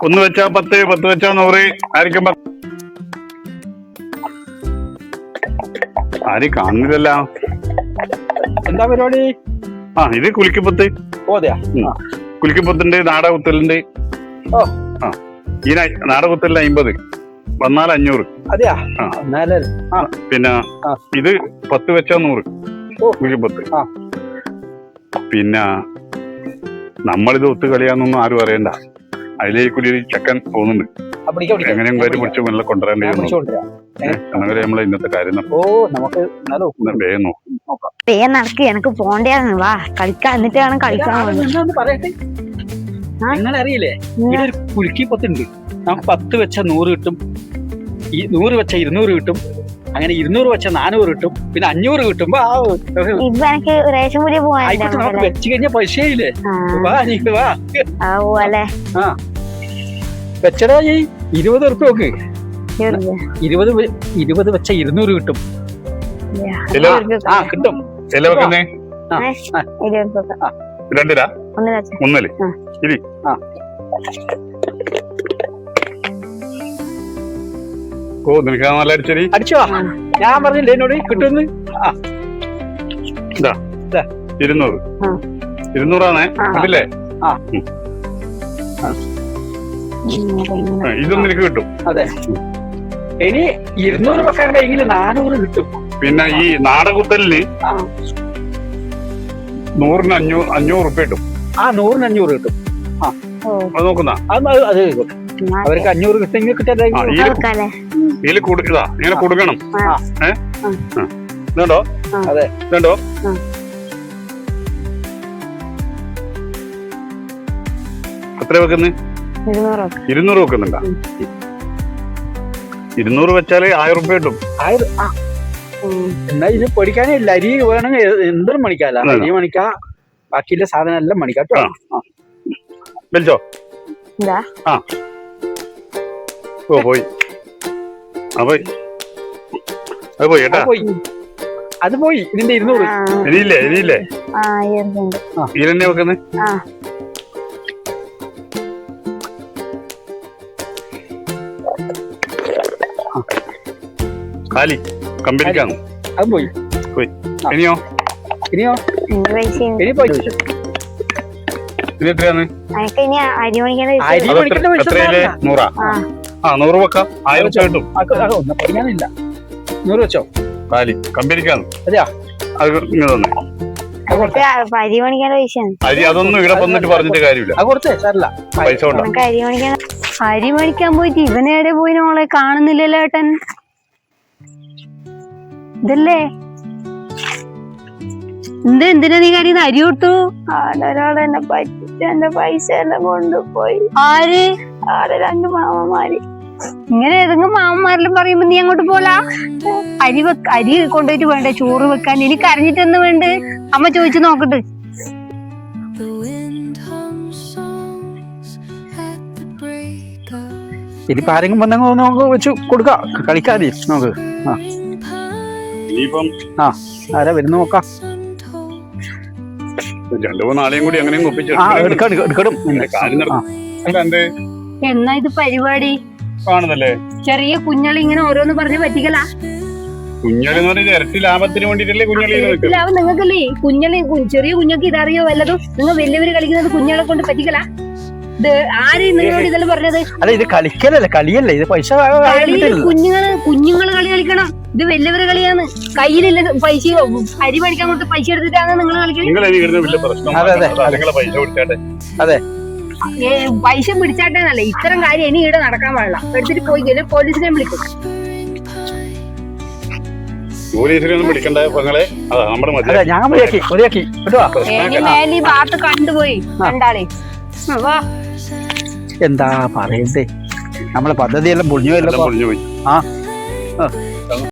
1 വെച്ചാ 10, 10 വെച്ചാ 100. ആയിരിക്കും ആരും കാണുന്നില്ലല്ലോ. എന്താ പരിപാടി? ഇത് കുലിക്കപ്പത്ത്. കുലിക്കപ്പത്തുണ്ട്, നാടകുത്തലുണ്ട്. ഈ നാടകുത്തലിന് 50 വന്നാൽ 500. അതെയാ? പിന്നെ ഇത് 10 വെച്ചാ 100 കുലിക്കപ്പത്ത്. പിന്നെ നമ്മളിത് ഒത്തു കളിയാന്നൊന്നും ആരും അറിയണ്ട. അതിലേക്ക് കൂടി ഒരു ചക്കൻ പോകുന്നുണ്ട്. എങ്ങനെയും കാര്യം പിടിച്ച് മെല്ലെ കൊണ്ടുവരേണ്ടി അങ്ങനെ നമ്മളെ ഇന്നത്തെ കാര്യം വേഗം നോക്കാം. നടക്ക്, എനിക്ക് പോണ്ടേന്ന്. വാ കളിക്കാൻ, എന്നിട്ട് വേണം കളിക്കാൻ. അറിയില്ലേ, ഇവിടെ ഒരു കുലുക്കിപ്പത്തുണ്ട്. നമുക്ക് 10 വെച്ചാൽ 100 കിട്ടും, 100 വെച്ചാൽ 200 കിട്ടും, അങ്ങനെ 200 വെച്ചാൽ 400 കിട്ടും, പിന്നെ 500 കിട്ടുമ്പോ എനിക്ക് റേഷൻ കൂടി നമുക്ക് വെച്ച് കഴിഞ്ഞാൽ പൈസയില്ലേ. വാ നീക്ക് വാ. വെച്ചടാ, 20 ഉറുപ്പ്യ നോക്ക്. 20 വെച്ചാൽ 200 കിട്ടും. കിട്ടും. അടിച്ചോ? ഞാൻ പറഞ്ഞില്ലേ എന്നോട് കിട്ടുമെന്ന്. 200 അതില്ലേ? ഇതൊന്നും എനിക്ക് കിട്ടും. അതെ, ഇനി 200 വെക്കാൻ കഴിയെങ്കിൽ 400 കിട്ടും. പിന്നെ ഈ നാടകുത്തലിന് 100-ന് 500 ഉറുപ്പ്യ കിട്ടും. 100-ന് 500 കിട്ടും. അത് നോക്കുന്ന അത് അവർക്ക് 500 കിട്ടുമെങ്കിൽ കിട്ടാ. ഇതിൽ കൊടുക്കുക, ഇങ്ങനെ കൊടുക്കണം. ഇതുണ്ടോ? അതെ, ഇതുണ്ടോ? എത്ര വെക്കുന്നത്? 200 വെക്കുന്നുണ്ടാ? 200 വെച്ചാല് 1000 ഉറുപ്പ്യ കിട്ടും. എന്നാ ഇത് പഠിക്കാനേ ഇല്ല. അരി വേണമെങ്കിൽ എന്തും മണിക്കാല്ല. അരി മണിക്കാ, ബാക്കിയുള്ള സാധനം എല്ലാം മണിക്കാട്ടോ. വിളിച്ചോ? പോയി. അത് പോയി കേട്ടാ. അത് പോയി. ഇതിന്റെ 200 ഇനിയില്ലേ? ഇതിലെന്നെ വെക്കുന്നത്. കാലി കമ്പനിക്കാണ്. അത് പോയി. ഇനിയോ? ഇനി പോയി. ഇനി എത്രയാണ്? 100 വെക്കാം. 1000 കിട്ടും. പഠിക്കാനില്ല. 100 വെച്ചോ? കാലി കമ്പനിക്കാണ്. അതെയാ? അത് ഇങ്ങനെ തന്നെ. അരി അതൊന്നും ഇവിടെ വന്നിട്ട് പറഞ്ഞിട്ട് കാര്യമില്ല. പൈസ അരി മേടിക്കാൻ പോയിട്ട് ഇവനേടെ പോയി മോളെ കാണുന്നില്ലല്ലോ ഏട്ടൻ. ഇതല്ലേ എന്തിനാ നീ കാര്യം? അരി കൊടുത്തു. ആടൊരാളെന്നെ പറ്റിച്ച് എന്റെ പൈസ എല്ലാം കൊണ്ടുപോയി. ആര്? ആടെ 2 മാമന്മാര്. ഇങ്ങനെ ഏതെങ്കിലും മാമന്മാരെല്ലാം പറയുമ്പോ നീ അങ്ങോട്ട് പോലാ? അരി കൊണ്ടുപോയിട്ട് വേണ്ടേ ചോറ് വെക്കാൻ? എനിക്ക് അറിഞ്ഞിട്ടെന്ന് വേണ്ട. അമ്മ ചോദിച്ചു നോക്കട്ടെ. ഇനിയിപ്പോ ആരെങ്കിലും വന്നെങ്കിൽ നമുക്ക് വെച്ച് കൊടുക്കാം, കളിക്കാതെ നമുക്ക്. ആരാ വരുന്ന നോക്കാം. 2-3 നാളെയും കൂടി അങ്ങനെ എടുക്കണം. എന്നാ ഇത് പരിപാടി കാണുന്നല്ലേ? ചെറിയ കുഞ്ഞളി ഇങ്ങനെ ഓരോന്ന് പറഞ്ഞ് പറ്റിക്കലാ. കുഞ്ഞളി ഇരട്ടി ലാഭത്തിന് വേണ്ടിട്ടല്ലേ കുഞ്ഞളി? ലാഭം നിങ്ങൾക്കല്ലേ? കുഞ്ഞളി ചെറിയ കുഞ്ഞൊക്കെ ഇതറിയോ വല്ലതും? നിങ്ങൾ വലിയവര് കളിക്കുന്നത് കുഞ്ഞളെ കൊണ്ട് പറ്റിക്കലാ? ആര് നിങ്ങളോട് ഇതെല്ലാം പറഞ്ഞത്? അല്ല, ഇത് കളിക്കലല്ലേ, കളിയല്ലേ ഇത്. പൈസ കുഞ്ഞുങ്ങള് കളി കളിക്കണം. ഇത് വലിയവര് കളിയാണ്. കയ്യിലില്ല പൈസ. അരി പഠിക്കാൻ കൊണ്ട് പൈസ എടുത്തിട്ടാണ് നിങ്ങൾ കളിക്കുന്നത്. അതെ, പൈസ പിടിച്ചാട്ടേന്നല്ലേ ഇത്തരം കാര്യം ഇനി ഇവിടെ നടക്കാൻ പാടില്ല. എടുത്തിട്ട് പോയി കഴിഞ്ഞാൽ പോലീസിനെ വിളിക്കും. പോലീസിനൊന്നും വിളിക്കണ്ട പെങ്ങളെ. മേലി ഭാഗത്ത് കണ്ടുപോയി രണ്ടാളെ. എന്താ പറയണ്ടേ, നമ്മളെ പദ്ധതിയെല്ലാം പൊളിഞ്ഞു പോയി.